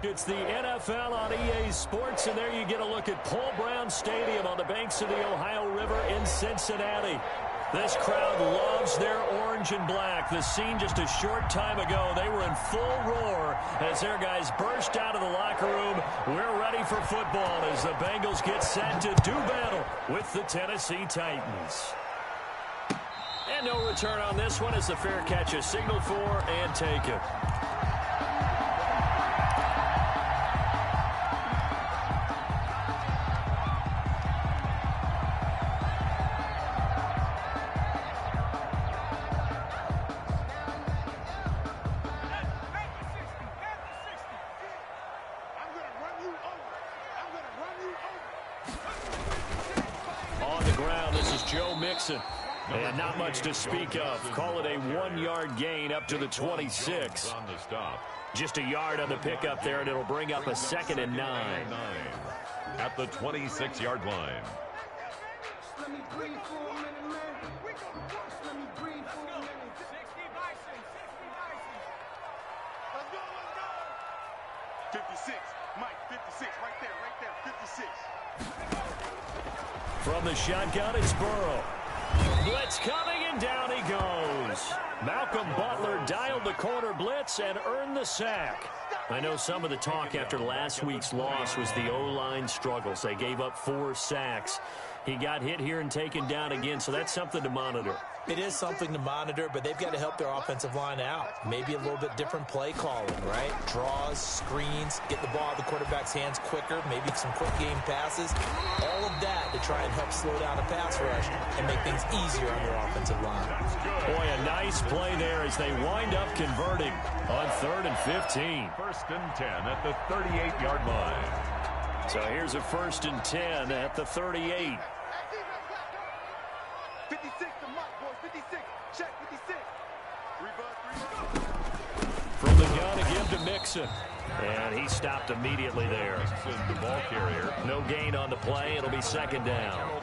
It's the NFL on EA Sports, and there you get a look at Paul Brown Stadium on the banks of the Ohio River in Cincinnati. This crowd loves their orange and black. The scene just a short time ago, they were in full roar as their guys burst out of the locker room. We're ready for football as the Bengals get set to do battle with the Tennessee Titans. And no return on this one as the fair catch is signaled for and taken. On the ground, this is Joe Mixon. And not much to speak of. Call it a 1-yard gain up to the 26. Just a yard on the pickup there, and it'll bring up a 2nd and 9. At the 26-yard line. Let me breathe for a minute, man. Let me breathe for a minute. 60 Bison. Let's go. 56. Mike, 56. Right there. 56. From the shotgun, it's Burrow. Blitz coming, and down he goes. Malcolm Butler dialed the corner blitz and earned the sack. I know some of the talk after last week's loss was the O-line struggles. They gave up 4 sacks. He got hit here and taken down again, so that's something to monitor. It is something to monitor, but they've got to help their offensive line out. Maybe a little bit different play calling, right? Draws, screens, get the ball out of the quarterback's hands quicker, maybe some quick game passes. All of that to try and help slow down the pass rush and make things easier on their offensive line. Boy, a nice play there as they wind up converting on 3rd and 15. 1st and 10 at the 38-yard line. So here's a 1st and 10 at the 38. 56 to Mike, boys. 56. Check 56. 3 From the gun again to Mixon. And he stopped immediately there. The ball carrier. No gain on the play. It'll be 2nd down.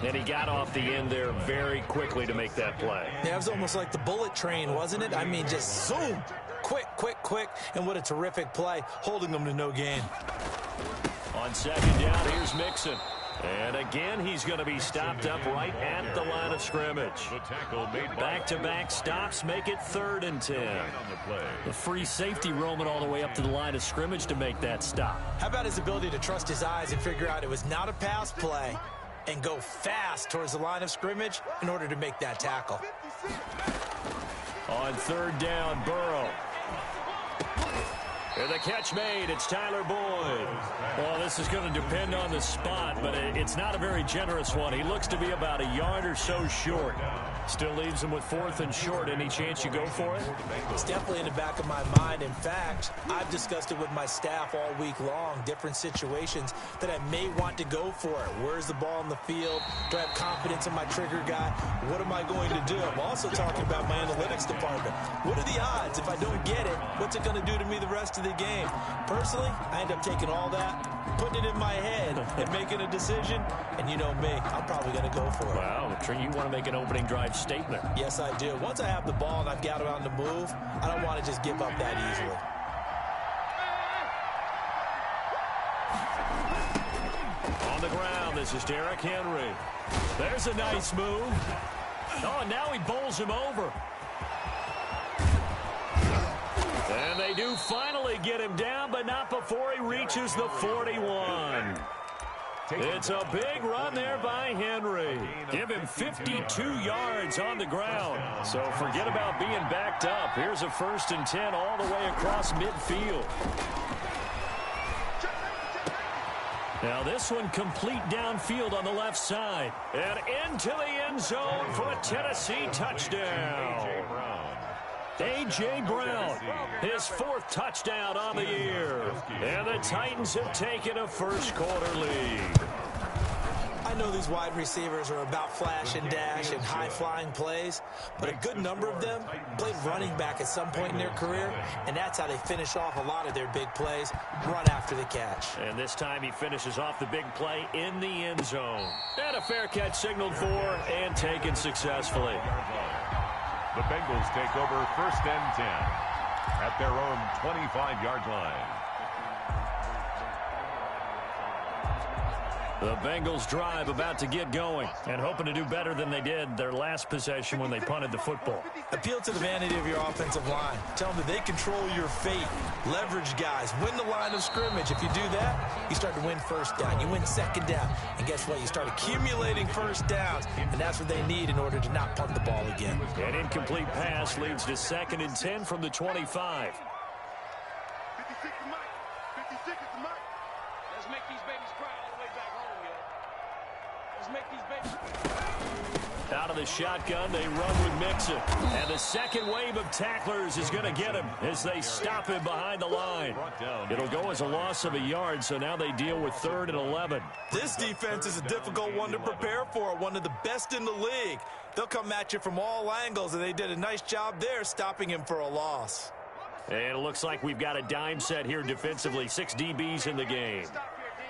And he got off the end there very quickly to make that play. Yeah, it was almost like the bullet train, wasn't it? I mean, just zoom. Quick. And what a terrific play, holding them to no gain. On 2nd down, here's Mixon. And again, he's going to be stopped up right at the line of scrimmage. The tackle made Back-to-back stops make it 3rd and 10. The free safety roaming all the way up to the line of scrimmage to make that stop. How about his ability to trust his eyes and figure out it was not a pass play and go fast towards the line of scrimmage in order to make that tackle. On 3rd down, Burrow. And the catch made. It's Tyler Boyd. Well, this is going to depend on the spot, but it's not a very generous one. He looks to be about a yard or so short. Still leaves him with 4th and short. Any chance you go for it? It's definitely in the back of my mind. In fact, I've discussed it with my staff all week long, different situations that I may want to go for it. Where's the ball in the field? Do I have confidence in my trigger guy? What am I going to do? I'm also talking about my analytics department. What are the odds? If I don't get it, what's it going to do to me the rest of the game? Personally, I end up taking all that, putting it in my head, and making a decision. And you know me, I'm probably going to go for it. Wow, you want to make an opening drive statement. Yes, I do. Once I have the ball and I've got it on the move, I don't want to just give up that easily. On the ground, this is Derrick Henry. There's a nice move. Oh, and now he bowls him over. And they do finally get him down, but not before he reaches the 41. It's a big run there by Henry. Give him 52 yards on the ground. So forget about being backed up. Here's a 1st and 10 all the way across midfield. Now this one complete downfield on the left side. And into the end zone for a Tennessee touchdown. A.J. Brown, his 4th touchdown on the year. And the Titans have taken a first-quarter lead. I know these wide receivers are about flash and dash and high-flying plays, but a good number of them played running back at some point in their career, and that's how they finish off a lot of their big plays, run after the catch. And this time he finishes off the big play in the end zone. And a fair catch signaled for and taken successfully. The Bengals take over 1st and 10. at their own 25-yard line. The Bengals drive about to get going and hoping to do better than they did their last possession when they punted the football. Appeal to the vanity of your offensive line. Tell them that they control your fate. Leverage guys. Win the line of scrimmage. If you do that, you start to win first down. You win second down. And guess what? You start accumulating first downs. And that's what they need in order to not punt the ball again. An incomplete pass leads to 2nd and 10 from the 25. 56 is Mike. 56 is Mike. Let's make these babies cry all the way back home, yo. Let's make these babies. Out of the shotgun, they run with Mixon. And the second wave of tacklers is going to get him as they stop him behind the line. It'll go as a loss of a yard, so now they deal with 3rd and 11. This defense is a difficult one to prepare for, one of the best in the league. They'll come at you from all angles, and they did a nice job there stopping him for a loss. And it looks like we've got a dime set here defensively. 6 DBs in the game. Stop here, D.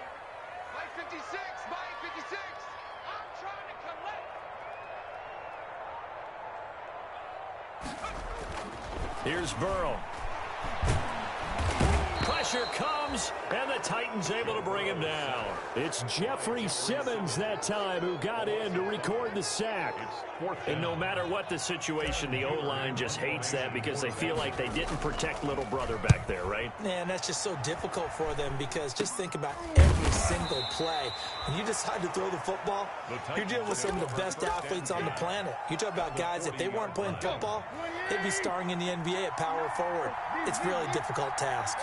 Mike 56. Mike 56. I'm trying to collect. Here's Burrow. Pressure comes, and the Titans able to bring him down. It's Jeffrey Simmons that time who got in to record the sack. And no matter what the situation, the O-line just hates that because they feel like they didn't protect little brother back there, right? Man, that's just so difficult for them because just think about every single play. When you decide to throw the football, you're dealing with some of the best athletes on the planet. You talk about guys, if they weren't playing football, they'd be starring in the NBA at power forward. It's a really difficult task.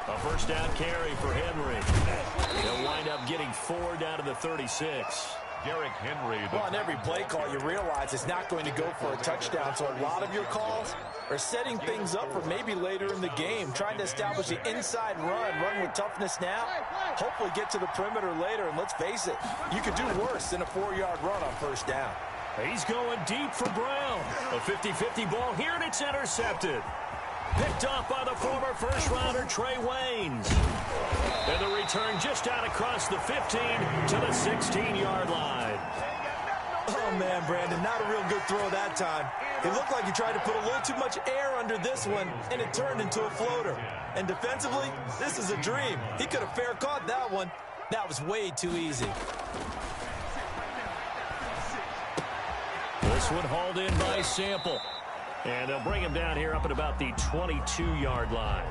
A first down carry for Henry. They'll wind up getting 4 down to the 36. Derrick Henry. Well, on every play call, you realize it's not going to go for a touchdown. So a lot of your calls are setting things up for maybe later in the game, trying to establish the inside run with toughness now, hopefully get to the perimeter later. And let's face it, you could do worse than a 4-yard run on first down. He's going deep for Brown. A 50-50 ball here, and it's intercepted. Picked off by the former first-rounder Trey Waynes. And the return just out across the 15 to the 16-yard line. Oh, man, Brandon, not a real good throw that time. It looked like he tried to put a little too much air under this one, and it turned into a floater. And defensively, this is a dream. He could have fair caught that one. That was way too easy. This one hauled in by Sample. And they'll bring him down here up at about the 22-yard line.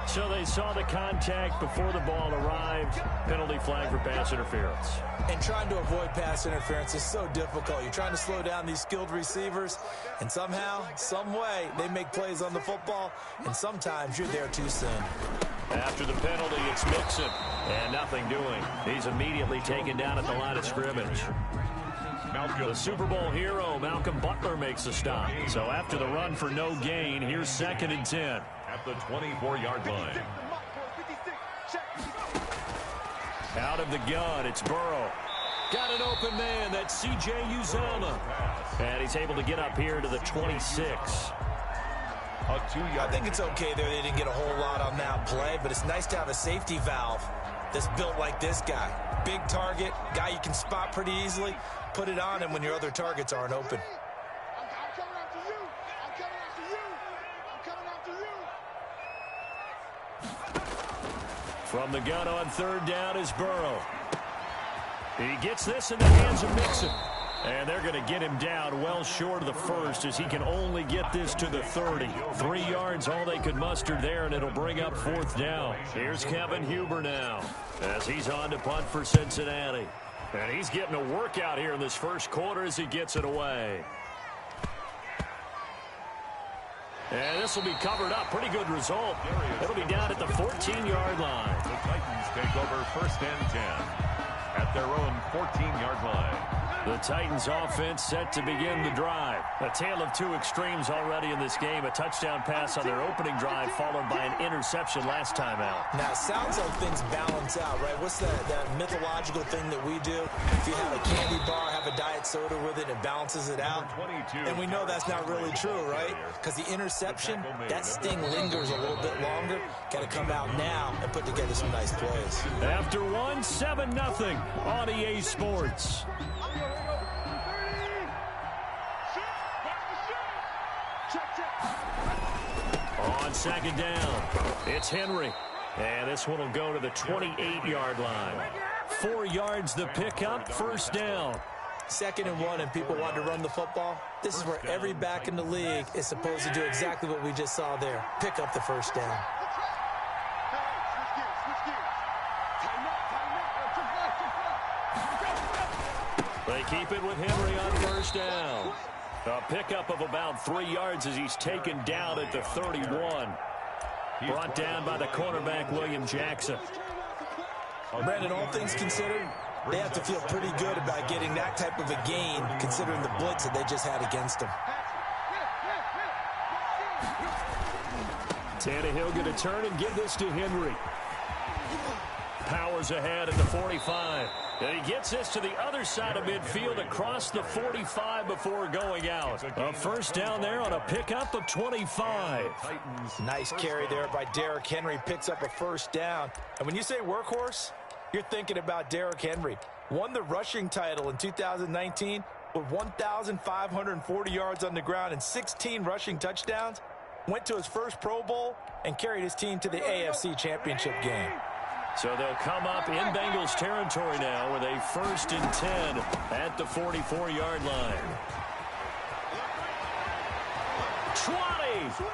So they saw the contact before the ball arrived. Penalty flag for pass interference. And trying to avoid pass interference is so difficult. You're trying to slow down these skilled receivers, and somehow, some way, they make plays on the football, and sometimes you're there too soon. After the penalty, it's Mixon, and nothing doing. He's immediately taken down at the line of scrimmage. The Super Bowl hero, Malcolm Butler, makes a stop. So after the run for no gain, here's 2nd and 10. At the 24-yard line. Out of the gun, it's Burrow. Got an open man, that's C.J. Uzomah. And he's able to get up here to the 26. I think it's okay there. They didn't get a whole lot on that play, but it's nice to have a safety valve that's built like this guy. Big target, guy you can spot pretty easily. Put it on him when your other targets aren't open. I'm coming after you. I'm coming after you. I'm coming after you. From the gun on 3rd down is Burrow. He gets this in the hands of Mixon. And they're going to get him down well short of the first as he can only get this to the 30. 3 yards all they could muster there, and it'll bring up 4th down. Here's Kevin Huber now as he's on to punt for Cincinnati. And he's getting a workout here in this first quarter as he gets it away. And this will be covered up. Pretty good result. It'll be down at the 14-yard line. The Titans take over 1st and 10 at their own 14-yard line. The Titans offense set to begin the drive. A tale of two extremes already in this game. A touchdown pass on their opening drive followed by an interception last time out. Now, it sounds like things balance out, right? What's that mythological thing that we do? If you have a candy bar, have a diet soda with it, it balances it out. And we know that's not really true, right? Because the interception, that sting lingers a little bit longer. Got to come out now and put together some nice plays. After one, 7-0 on EA Sports. On second down, it's Henry. And this one will go to the 28-yard line. 4 yards the pickup, first down. 2nd and 1, and people want to run the football. This is where every back in the league is supposed to do exactly what we just saw there. Pick up the first down. They keep it with Henry on first down. A pickup of about 3 yards as he's taken down at the 31. Brought down by the cornerback, William Jackson. Brandon, all things considered, they have to feel pretty good about getting that type of a gain, considering the blitz that they just had against them. Tannehill going to turn and give this to Henry. Powers ahead at the 45. And he gets this to the other side of midfield across the 45 before going out. A first down there on a pickup of 25. Nice carry there by Derrick Henry. Picks up a first down. And when you say workhorse, you're thinking about Derrick Henry. Won the rushing title in 2019 with 1,540 yards on the ground and 16 rushing touchdowns. Went to his first Pro Bowl and carried his team to the AFC Championship game. So they'll come up in Bengals territory now with a 1st and 10 at the 44-yard line. 20,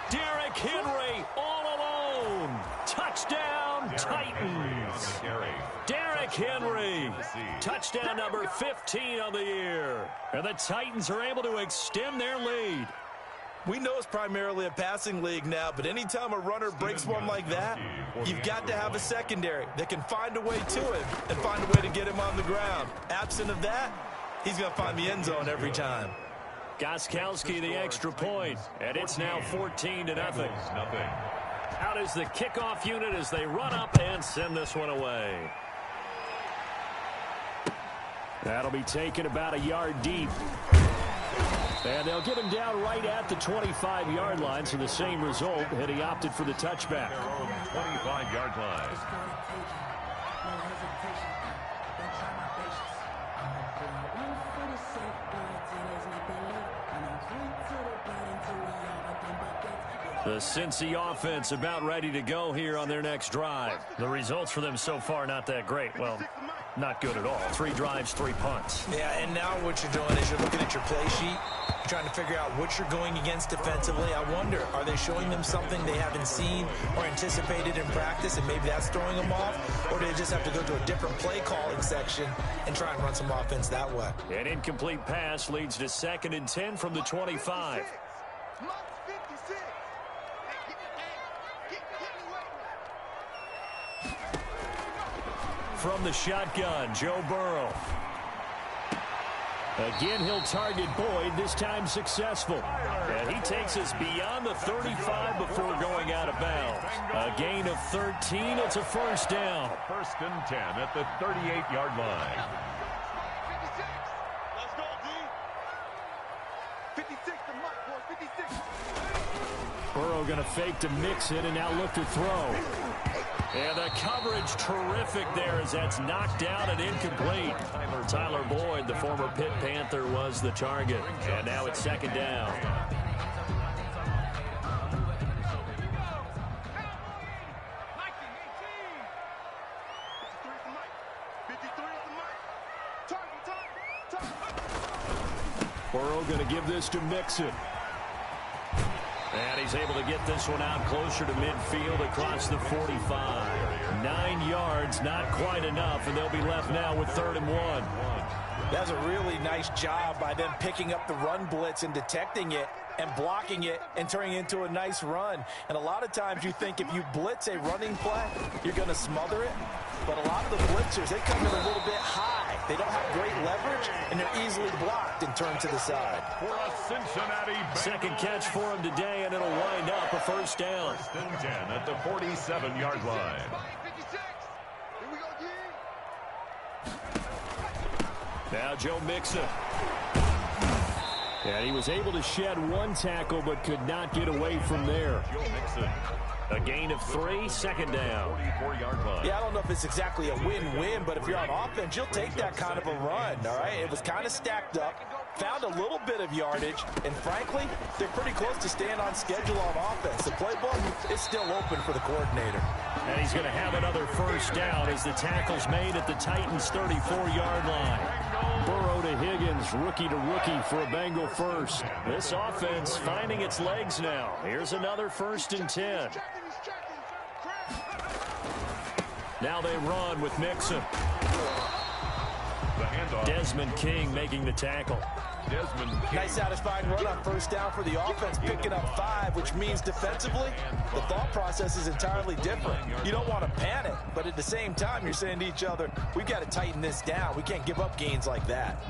Derrick Henry all alone. Touchdown, Titans. Derrick Henry, touchdown number 15 on the year. And the Titans are able to extend their lead. We know it's primarily a passing league now, but anytime a runner breaks one like that, you've got to have a secondary that can find a way to him and find a way to get him on the ground. Absent of that, he's going to find the end zone every time. Gostkowski the extra point, and it's now 14-0. Out is the kickoff unit as they run up and send this one away. That'll be taken about a yard deep. And they'll get him down right at the 25-yard line, so the same result, and he opted for the touchback. 25-yard line. The Cincy offense about ready to go here on their next drive. The results for them so far not that great. Well, not good at all. 3 drives, 3 punts. Yeah, and now what you're doing is you're looking at your play sheet, trying to figure out what you're going against defensively. I wonder, are they showing them something they haven't seen or anticipated in practice, and maybe that's throwing them off? Or do they just have to go to a different play calling section and try and run some offense that way? An incomplete pass leads to 2nd and 10 from the 25. From the shotgun, Joe Burrow. Again, he'll target Boyd, this time successful. And he takes us beyond the 35 before going out of bounds. A gain of 13, it's a first down. 1st and 10 at the 38-yard line. 56. Let's go, D. 56 to Mike, boys, 56. Burrow going to fake to mix it and now look to throw. And the coverage terrific there as that's knocked out and incomplete. Tyler Boyd, the former Pitt Panther, was the target. And now it's 2nd down. Burrow going to give this to Mixon. And he's able to get this one out closer to midfield across the 45. 9 yards, not quite enough, and they'll be left now with 3rd and 1. That's a really nice job by them picking up the run blitz and detecting it and blocking it and turning it into a nice run. And a lot of times you think if you blitz a running play, you're going to smother it. But a lot of the blitzers, they come in a little bit high. They don't have great leverage, and they're easily blocked and turned to the side. For a Cincinnati Bengals. 2nd catch for him today, and it'll wind up a first down. 1st and 10 at the 47-yard line. 56. Here we go, D. Now Joe Mixon. And he was able to shed 1 tackle, but could not get away from there. Joe Mixon. A gain of 3, second down. 44-yard line. Yeah, I don't know if it's exactly a win-win, but if you're on offense, you'll take that kind of a run, all right? It was kind of stacked up, found a little bit of yardage, and frankly, they're pretty close to staying on schedule on offense. The playbook is still open for the coordinator. And he's going to have another first down as the tackle's made at the Titans' 34-yard line. Burrow to Higgins, rookie to rookie for a Bengal first. This offense finding its legs now. Here's another 1st and 10. Now they run with Mixon. The handoff. Desmond King making the tackle. Desmond King. Nice satisfying run on first down for the offense, picking up 5, which means defensively, the thought process is entirely different. You don't want to panic, but at the same time, you're saying to each other, we've got to tighten this down. We can't give up gains like that.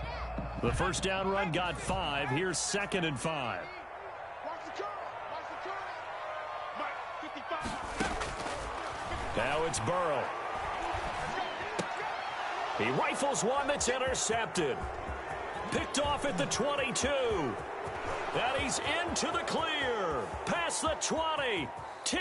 The first down run got 5. Here's 2nd and 5. Now it's Burrow. He rifles one that's intercepted. Picked off at the 22. And he's into the clear. Past the 20. 10.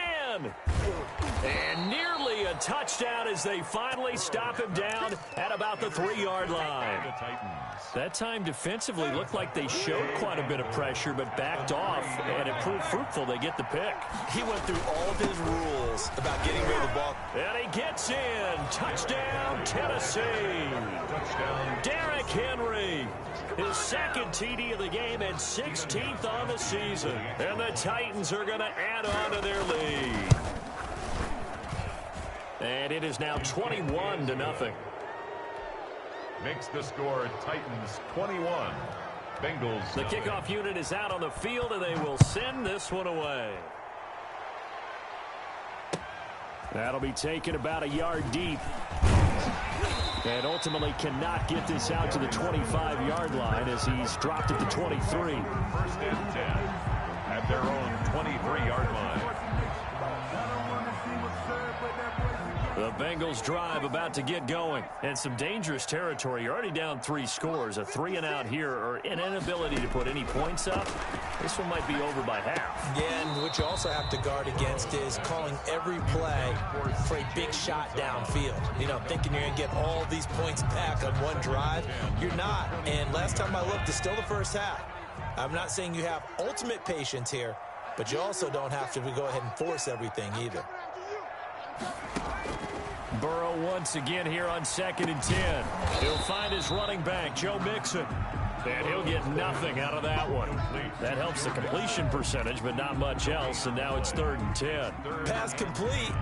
And nearly a touchdown as they finally stop him down at about the 3-yard line. The Titans. That time defensively looked like they showed quite a bit of pressure but backed off, and it proved fruitful. They get the pick. He went through all of his rules about getting rid of the ball. And he gets in. Touchdown, Tennessee. Touchdown. Derrick Henry. His 2nd TD of the game and 16th on the season. And the Titans are going to add on to their lead. And it is now 21-0. Makes the score Titans 21. Bengals. The kickoff unit is out on the field, and they will send this one away. That'll be taken about a yard deep. And ultimately cannot get this out to the 25-yard line as he's dropped at the 23. 1st and 10 at their own 23-yard line. The Bengals drive about to get going. And some dangerous territory. You're already down 3 scores. A 3-and-out here or an inability to put any points up. This one might be over by half. Yeah, and what you also have to guard against is calling every play for a big shot downfield. You know, thinking you're going to get all these points back on one drive. You're not. And last time I looked, it's still the first half. I'm not saying you have ultimate patience here, but you also don't have to go ahead and force everything either. Burrow once again here on 2nd and 10. He'll find his running back, Joe Mixon. And he'll get nothing out of that one. That helps the completion percentage, but not much else. And now it's 3rd and 10. Pass complete,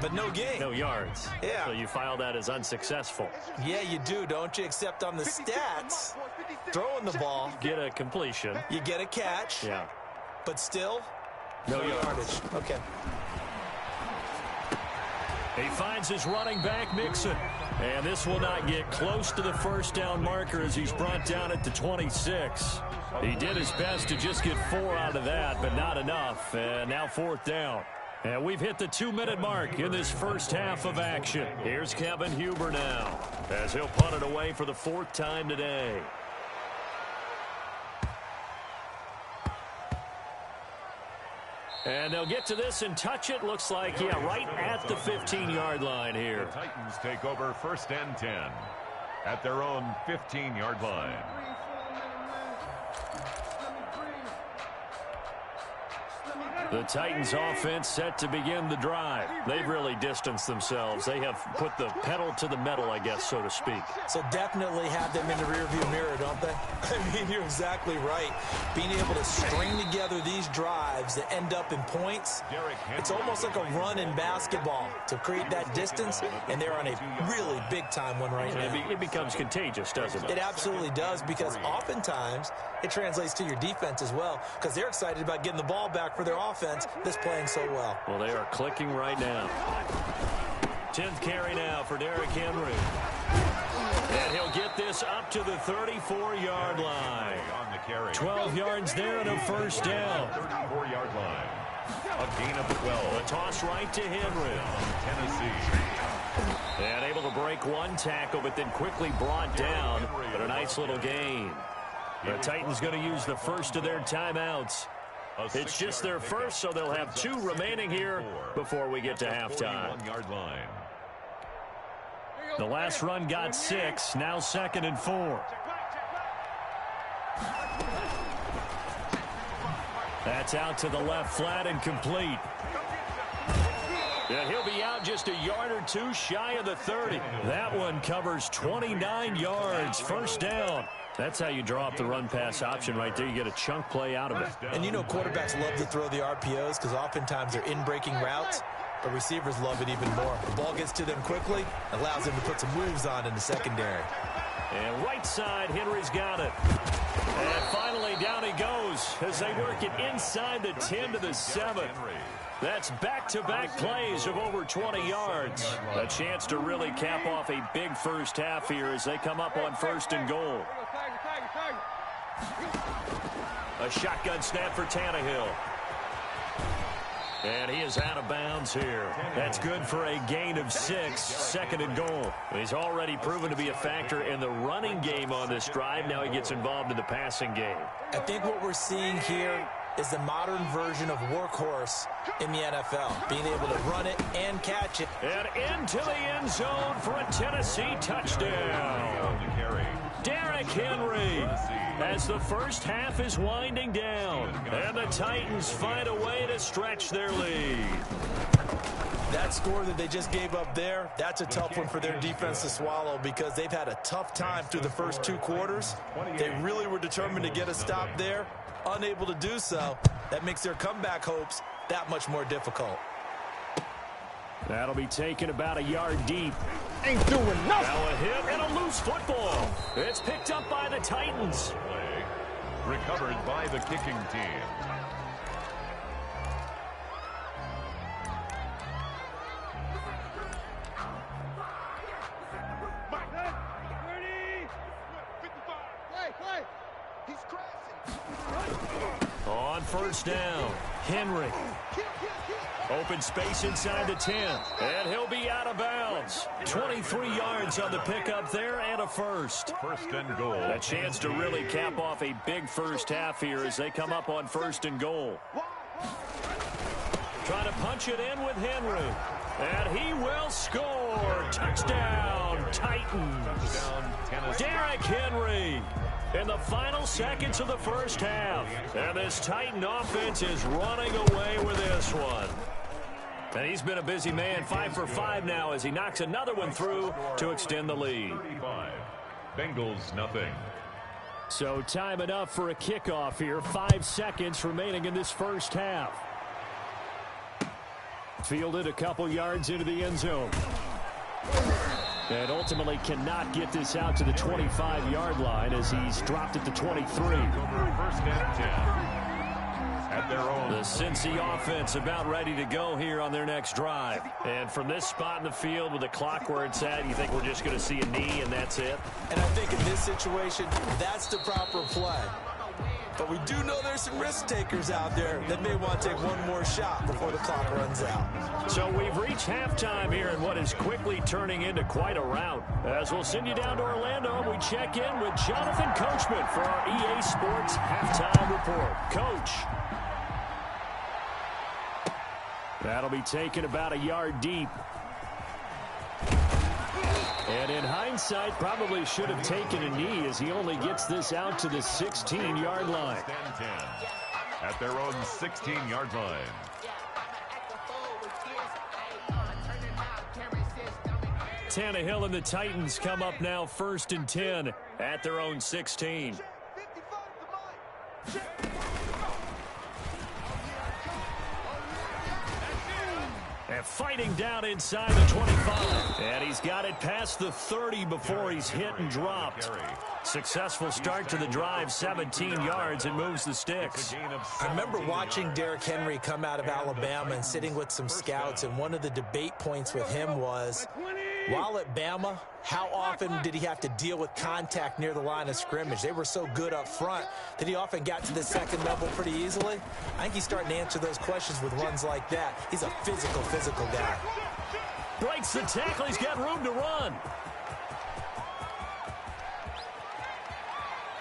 but no gain. No yards. Yeah. So you file that as unsuccessful. Yeah, you do, don't you? Except on the stats, throwing the ball, Get a completion. you get a catch, Yeah. but still, No no yards. yardage. Okay. He finds his running back, Mixon. And this will not get close to the first down marker as he's brought down at the 26. He did his best to just get 4 out of that, but not enough. And now 4th down. And we've hit the 2-minute mark in this first half of action. Here's Kevin Huber now as he'll punt it away for the 4th time today. And they'll get to this and touch it. Looks like, yeah, right at the 15-yard line here. The Titans take over 1st and 10 at their own 15-yard line. The Titans offense set to begin the drive. They've really distanced themselves. They have put the pedal to the metal, I guess, so to speak. So definitely have them in the rearview mirror, don't they? I mean, you're exactly right. Being able to string together these drives that end up in points, it's almost like a run in basketball to create that distance, and they're on a really big-time one right now. It becomes contagious, doesn't it? It absolutely does, because oftentimes it translates to your defense as well, because they're excited about getting the ball back for their offense that's playing so well. Well, they are clicking right now. 10th carry now for Derrick Henry. And he'll get this up to the 34-yard line. On the carry. 12 yards there and a first down. 34-yard line. A gain of 12. A toss right to Henry. Tennessee. And able to break one tackle, but then quickly brought down. But a nice little gain. The Titans going to use the first of their timeouts. It's just their first, so they'll have 2 remaining here before we get to halftime. 41-yard line. The last run got 6, now 2nd and 4. That's out to the left flat and complete. And he'll be out just a yard or 2 shy of the 30. That one covers 29 yards. First down. That's how you draw up the run-pass option right there. You get a chunk play out of it. And you know quarterbacks love to throw the RPOs because oftentimes they're in-breaking routes, but receivers love it even more. The ball gets to them quickly, allows them to put some moves on in the secondary. And right side, Henry's got it. And finally, down he goes as they work it inside the 10 to the 7. That's back-to-back plays of over 20 yards. A chance to really cap off a big first half here as they come up on 1st and goal. A shotgun snap for Tannehill. And he is out of bounds here. That's good for a gain of 6, 2nd and goal. He's already proven to be a factor in the running game on this drive. Now he gets involved in the passing game. I think what we're seeing here is the modern version of workhorse in the NFL, being able to run it and catch it. And into the end zone for a Tennessee touchdown. Derrick Henry as the first half is winding down. And the Titans find a way to stretch their lead. That score that they just gave up there, that's a tough one for their defense to swallow because they've had a tough time through the first 2 quarters. They really were determined to get a stop there. Unable to do so, that makes their comeback hopes that much more difficult. That'll be taken about a yard deep. Ain't doing nothing. Now a hit and a loose football. It's picked up by the Titans. Play recovered by the kicking team. On 1st down, Henry. Open space inside the 10. And he'll be out of bounds. 23 yards on the pickup there and a first. 1st and goal. A chance to really cap off a big first half here as they come up on 1st and goal. Trying to punch it in with Henry. And he will score. Touchdown, Titans. Touchdown, Tennessee. Derrick Henry in the final seconds of the first half. And this Titan offense is running away with this one. And he's been a busy man, 5 for 5 now as he knocks another one through to extend the lead. 35. Bengals nothing. So time enough for a kickoff here. 5 seconds remaining in this first half. Fielded a couple yards into the end zone. And ultimately cannot get this out to the 25-yard line as he's dropped at the 23. Over 1st and 10. At their own. The Cincy offense about ready to go here on their next drive. And from this spot in the field with the clock where it's at, you think we're just going to see a knee and that's it? And I think in this situation, that's the proper play. But we do know there's some risk takers out there that may want to take one more shot before the clock runs out. So we've reached halftime here in what is quickly turning into quite a rout. As we'll send you down to Orlando, we check in with Jonathan Coachman for our EA Sports Halftime Report. Coach. That'll be taken about a yard deep. And in hindsight, probably should have taken a knee as he only gets this out to the 16-yard line. 1st and 10. At their own 16-yard line. Tannehill and the Titans come up now 1st and 10 at their own 16. And fighting down inside the 25. And he's got it past the 30 before he's hit and dropped. Successful start to the drive, 17 yards, and moves the sticks. I remember watching Derrick Henry come out of Alabama and sitting with some scouts, and one of the debate points with him was, while at Bama, how often did he have to deal with contact near the line of scrimmage? They were so good up front that he often got to the second level pretty easily. I think he's starting to answer those questions with runs like that. He's a physical guy. Breaks the tackle. He's got room to run.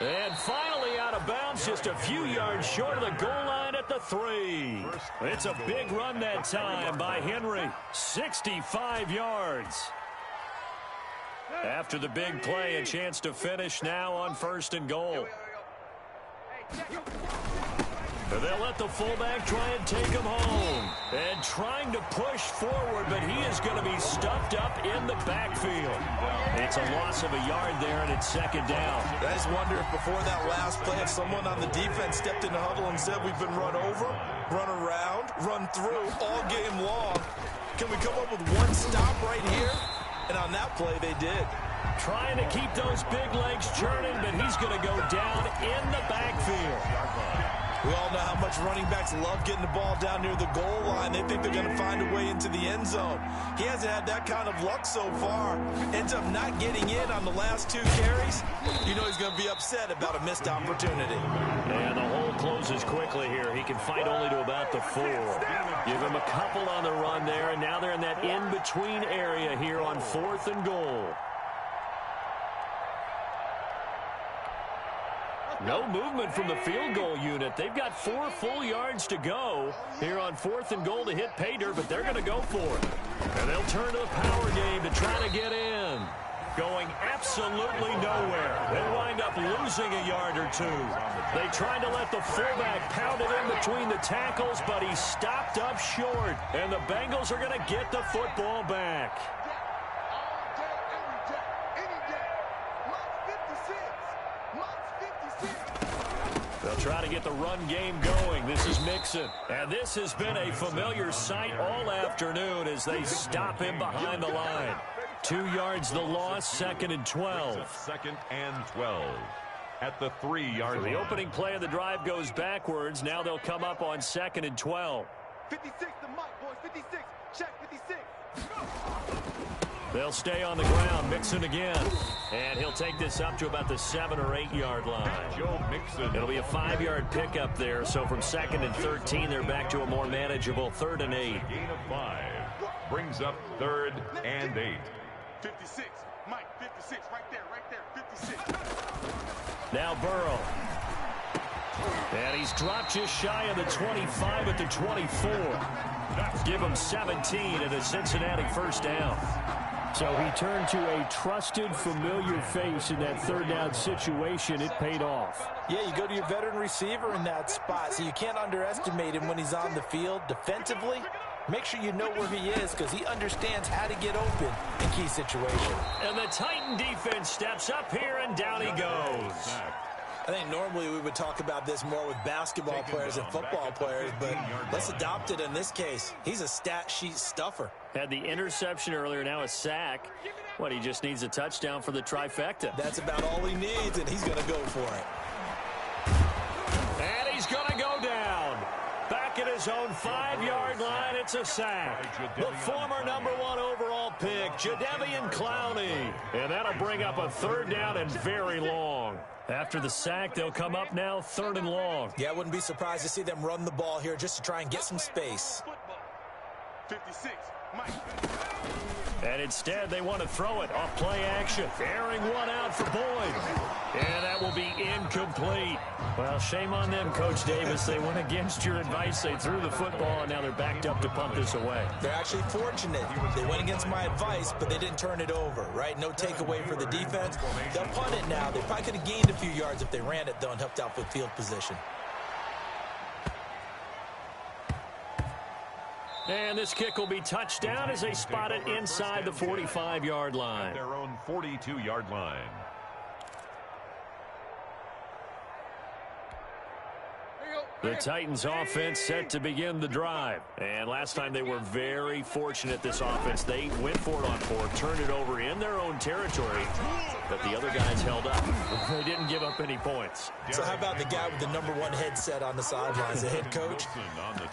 And finally out of bounds, just a few yards short of the goal line at at the 3. It's a big run that time by Henry. 65 yards. After the big play, a chance to finish now on 1st and goal. They'll let the fullback try and take him home. And trying to push forward, but he is going to be stuffed up in the backfield. It's a loss of a yard there, and it's 2nd down. I just wonder if before that last play, if someone on the defense stepped in the huddle and said, we've been run over, run around, run through all game long. Can we come up with one stop right here? And on that play, they did. Trying to keep those big legs churning, but he's going to go down in the backfield. We all know how much running backs love getting the ball down near the goal line. They think they're going to find a way into the end zone. He hasn't had that kind of luck so far. Ends up not getting in on the last 2 carries. You know he's going to be upset about a missed opportunity. And the hole closes quickly here. He can fight only to about the 4. Give him a couple on the run there, and now they're in that in-between area here on 4th and goal. No movement from the field goal unit. They've got 4 full yards to go here on 4th and goal to hit pay dirt, but they're going to go for it. And they'll turn to the power game to try to get in. Going absolutely nowhere. They wind up losing a yard or 2. They tried to let the fullback pound it in between the tackles, but he stopped up short. And the Bengals are going to get the football back. They'll try to get the run game going. This is Mixon. And this has been a familiar sight all afternoon as they stop him behind the line. 2 yards the loss, 2nd and 12. 2nd and 12 at the 3-yard line. The opening play of the drive goes backwards. Now they'll come up on 2nd and 12. 56 to Mike, boys. 56. Check 56. They'll stay on the ground. Mixon again. And he'll take this up to about the 7 or 8 yard line. Joe Mixon. It'll be a 5-yard pickup there. So from 2nd and 13, they're back to a more manageable 3rd and 8. Gain of 5 brings up 3rd and 8. 56. Mike, 56. Right there. 56. Now Burrow. And he's dropped just shy of the 25 at the 24. Give him 17 at a Cincinnati 1st down. So he turned to a trusted, familiar face in that 3rd down situation. It paid off. Yeah, you go to your veteran receiver in that spot, so you can't underestimate him when he's on the field defensively. Make sure you know where he is because he understands how to get open in key situations. And the Titan defense steps up here, and down he goes. I think normally we would talk about this more with basketball players and football players, but let's adopt it in this case. He's a stat sheet stuffer. Had the interception earlier, now a sack. What, he just needs a touchdown for the trifecta. That's about all he needs, and he's going to go for it. And he's going to go down. Back at his own 5-yard line, it's a sack. The former #1 overall pick, Jadeveon Clowney. And that'll bring up a 3rd down and very long. After the sack, they'll come up now 3rd and long. Yeah, I wouldn't be surprised to see them run the ball here just to try and get some space. 56. Mike. And instead, they want to throw it off play action. Airing one out for Boyd. And that will be incomplete. Well, shame on them, Coach Davis. They went against your advice. They threw the football, and now they're backed up to punt this away. They're actually fortunate. They went against my advice, but they didn't turn it over, right? No takeaway for the defense. They'll punt it now. They probably could have gained a few yards if they ran it, though, and helped out with field position. And this kick will be touched down as they spot it inside the 45-yard line. Their own 42-yard line. The Titans offense set to begin the drive. And last time they were very fortunate, this offense. They went for it on 4, turned it over in their own territory, but the other guys held up. They didn't give up any points. So how about the guy with the #1 headset on the sidelines, the head coach?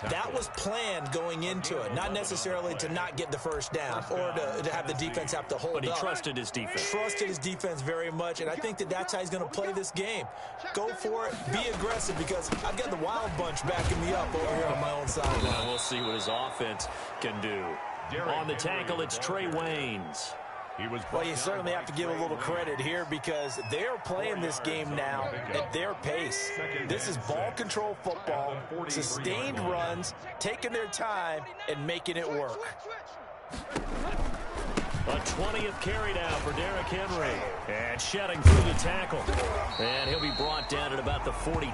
That was planned going into it, not necessarily to not get the 1st down or to have the defense have to hold up. But he trusted his defense. Trusted his defense very much, and I think that's how he's going to play this game. Go for it, be aggressive, because I've got the Wild Bunch backing me up over here on my own sideline. Well, we'll see what his offense can do. On the tackle, it's Trey Waynes. Well, you certainly have to give a little credit here because they're playing this game now at their pace. This is ball control football, sustained runs, taking their time, and making it work. A 20th carry now for Derrick Henry. And shedding through the tackle. And he'll be brought down at about the 42.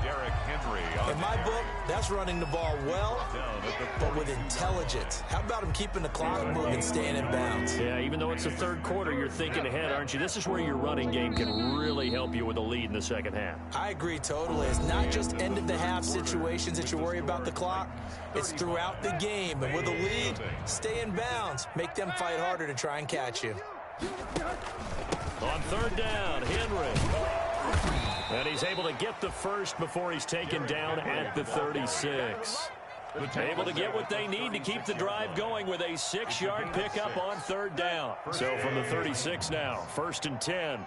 Derrick Henry. In my book, that's running the ball well, but with intelligence. How about him keeping the clock moving, staying in bounds? Yeah, even though it's the third quarter, you're thinking ahead, aren't you? This is where your running game can really help you with a lead in the second half. I agree totally. It's not just end-of-the-half situations that you worry about the clock. It's throughout the game. And with a lead, stay in bounds. Make them fight harder to try and catch you. On third down, Henry. And he's able to get the first before he's taken down at the 36. Able to get what they need to keep the drive going with a 6-yard pickup on third down. So from the 36 now, 1st and 10.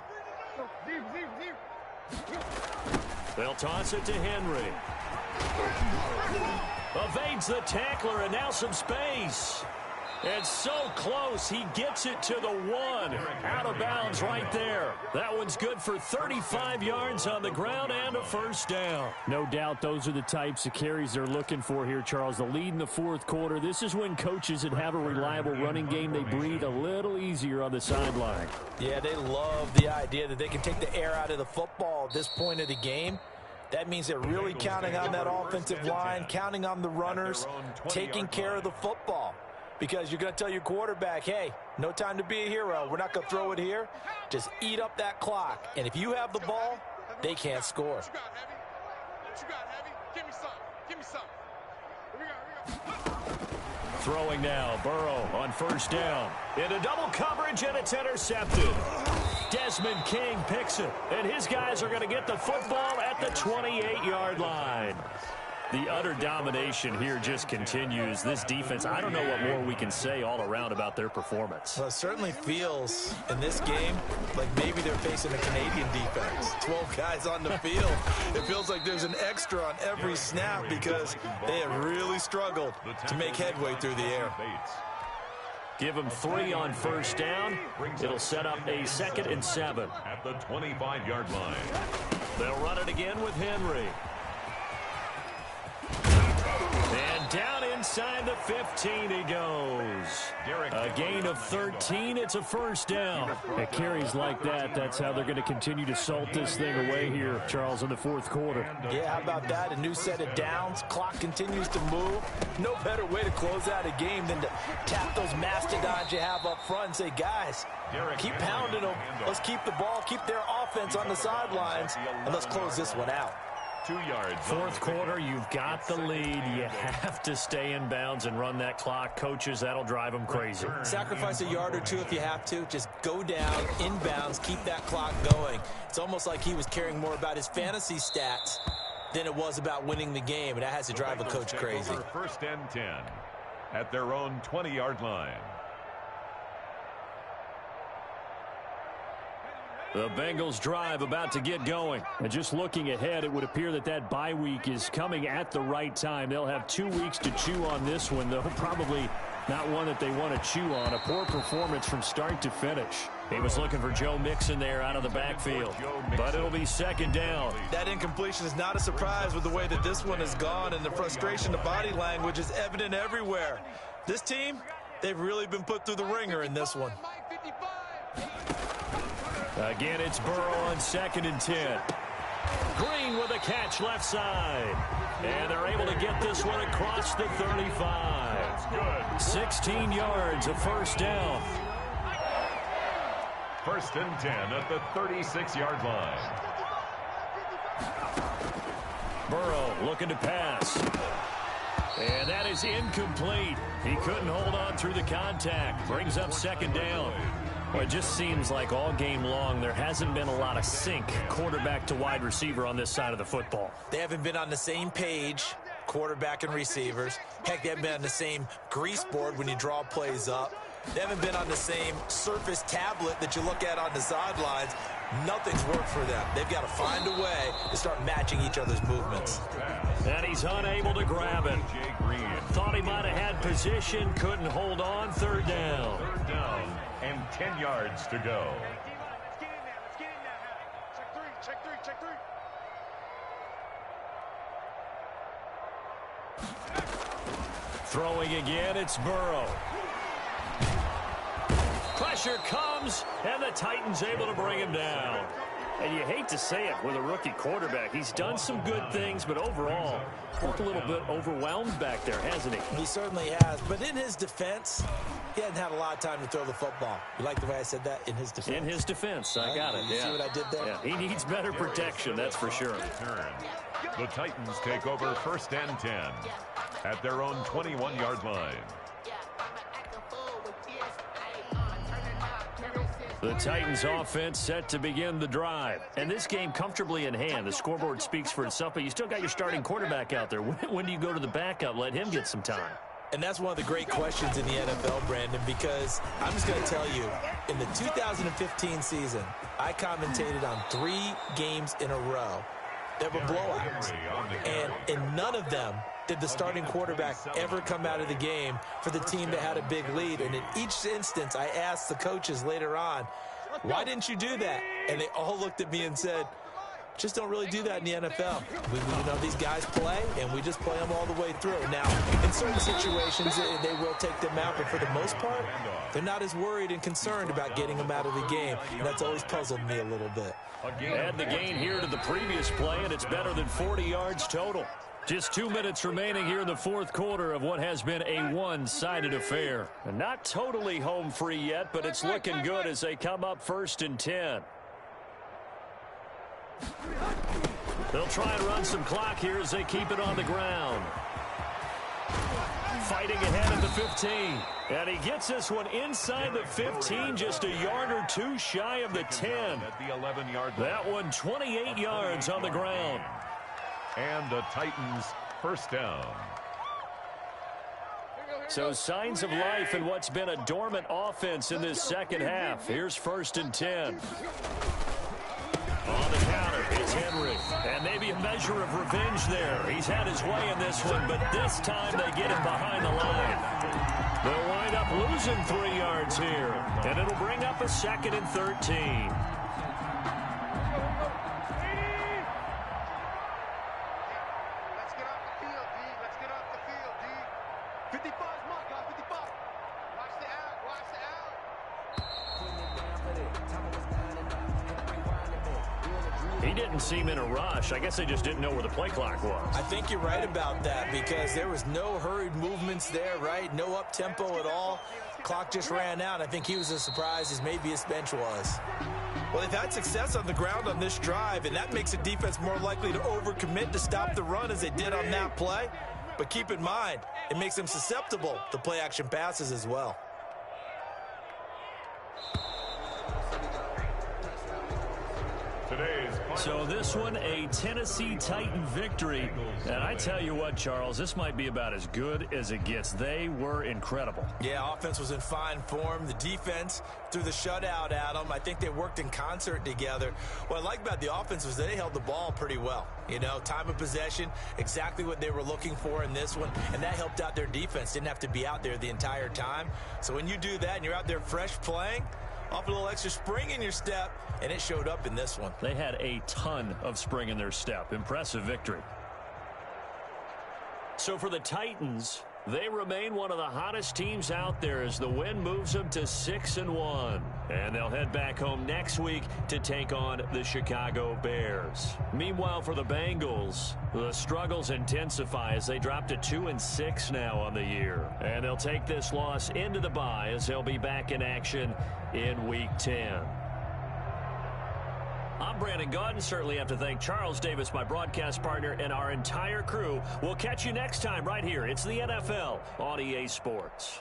They'll toss it to Henry. Evades the tackler, and now some space. And so close, he gets it to the 1. Out of bounds right there. That one's good for 35 yards on the ground and a first down. No doubt those are the types of carries they're looking for here, Charles. The lead in the fourth quarter. This is when coaches that have a reliable running game, they breathe a little easier on the sideline. Yeah, they love the idea that they can take the air out of the football at this point of the game. That means they're really counting on that offensive line, counting on the runners, taking care of the football. Because you're going to tell your quarterback, hey, no time to be a hero. We're not going to throw it here. Just eat up that clock. And if you have the ball, they can't score. What you got, Heavy? Give me some. Give me some. Here we go. Throwing now, Burrow on first down. Into double coverage, and it's intercepted. Desmond King picks it, and his guys are going to get the football at the 28-yard line. The utter domination here just continues. This defense, I don't know what more we can say all around about their performance. Well, it certainly feels in this game like maybe they're facing a Canadian defense. 12 guys on the field. It feels like there's an extra on every snap because they have really struggled to make headway through the air. Give them 3 on first down. It'll set up a 2nd and 7. At the 25-yard line. They'll run it again with Henry. And down inside the 15 he goes. A gain of 13. It's a first down. At carries like that, that's how they're going to continue to salt this thing away here, Charles, in the fourth quarter. Yeah, how about that? A new set of downs. Clock continues to move. No better way to close out a game than to tap those mastodons you have up front and say, guys, keep pounding them. Let's keep the ball, keep their offense on the sidelines, and let's close this one out. 2 yards. Fourth quarter, you've got the lead. You have to stay in bounds and run that clock. Coaches, that'll drive them crazy. Sacrifice a yard or two if you have to. Just go down, in bounds, keep that clock going. It's almost like he was caring more about his fantasy stats than it was about winning the game, and that has to drive a coach crazy. 1st and 10 at their own 20-yard line. The Bengals drive about to get going. And just looking ahead, it would appear that that bye week is coming at the right time. They'll have 2 weeks to chew on this one, though probably not one that they want to chew on. A poor performance from start to finish. He was looking for Joe Mixon there out of the backfield. But it'll be 2nd down. That incompletion is not a surprise with the way that this one has gone, and the frustration, the body language is evident everywhere. This team, they've really been put through the ringer in this one. Again, it's Burrow on 2nd and 10. Green with a catch left side. And they're able to get this one across the 35. 16 yards, a first down. 1st and 10 at the 36-yard line. Burrow looking to pass. And that is incomplete. He couldn't hold on through the contact. Brings up 2nd down. Well, it just seems like all game long there hasn't been a lot of sync quarterback to wide receiver on this side of the football. They haven't been on the same page, quarterback and receivers. Heck, they haven't been on the same grease board when you draw plays up. They haven't been on the same surface tablet that you look at on the sidelines. Nothing's worked for them. They've got to find a way to start matching each other's movements. And he's unable to grab it. Thought he might have had position, couldn't hold on. Third down. Third down and 10 yards to go. Let's get in there. Let's get in there. Check three. Check three. Check three. Throwing again, it's Burrow. Pressure comes, and the Titans able to bring him down. And you hate to say it with a rookie quarterback. He's done some good things, but overall, looked a little bit overwhelmed back there, hasn't he? He certainly has. But in his defense, he hasn't had a lot of time to throw the football. You like the way I said that? In his defense? In his defense. I got it. You see what I did there? Yeah, he needs better protection, that's for sure. The Titans take over first and 10 at their own 21-yard line. The Titans offense set to begin the drive. And this game comfortably in hand. The scoreboard speaks for itself, but you still got your starting quarterback out there. When do you go to the backup? Let him get some time. And that's one of the great questions in the NFL, Brandon, because I'm just going to tell you, in the 2015 season, I commentated on 3 games in a row that were blowouts. And in none of them did the starting quarterback ever come out of the game for the team that had a big lead. And in each instance, I asked the coaches later on, why didn't you do that? And they all looked at me and said, just don't really do that in the NFL. We know these guys play, and we just play them all the way through. Now, in certain situations, they will take them out, but for the most part, they're not as worried and concerned about getting them out of the game, and that's always puzzled me a little bit. Add the gain here to the previous play, and it's better than 40 yards total. Just 2 minutes remaining here in the fourth quarter of what has been a one-sided affair. And not totally home free yet, but it's looking good as they come up first and 10. They'll try and run some clock here as they keep it on the ground. Fighting ahead at the 15. And he gets this one inside the 15, just a yard or two shy of the 10. At the 11-yard line. That one 28 yards on the ground. And the Titans first down. So signs of life in what's been a dormant offense in this second half. Here's first and 10. On the counter, it's Henry. And maybe a measure of revenge there. He's had his way in this one, but this time they get him behind the line. They'll wind up losing 3 yards here. And it'll bring up a second and 13. He didn't seem in a rush. I guess they just didn't know where the play clock was. I think you're right about that because there was no hurried movements there, right? No up-tempo at all. Clock just ran out. I think he was as surprised as maybe his bench was. Well, they've had success on the ground on this drive, and that makes the defense more likely to overcommit to stop the run as they did on that play. But keep in mind, it makes them susceptible to play-action passes as well. So this one, a Tennessee Titan victory. And I tell you what, Charles, this might be about as good as it gets. They were incredible. Yeah, offense was in fine form. The defense threw the shutout at them. I think they worked in concert together. What I like about the offense was they held the ball pretty well. You know, time of possession, exactly what they were looking for in this one. And that helped out their defense. Didn't have to be out there the entire time. So when you do that and you're out there fresh playing, off a little extra spring in your step, and it showed up in this one. They had a ton of spring in their step. Impressive victory. So for the Titans, they remain one of the hottest teams out there as the win moves them to 6-1. And they'll head back home next week to take on the Chicago Bears. Meanwhile, for the Bengals, the struggles intensify as they drop to 2-6 now on the year. And they'll take this loss into the bye as they'll be back in action in Week 10. I'm Brandon Gaudin. Certainly have to thank Charles Davis, my broadcast partner, and our entire crew. We'll catch you next time right here. It's the NFL on EA Sports.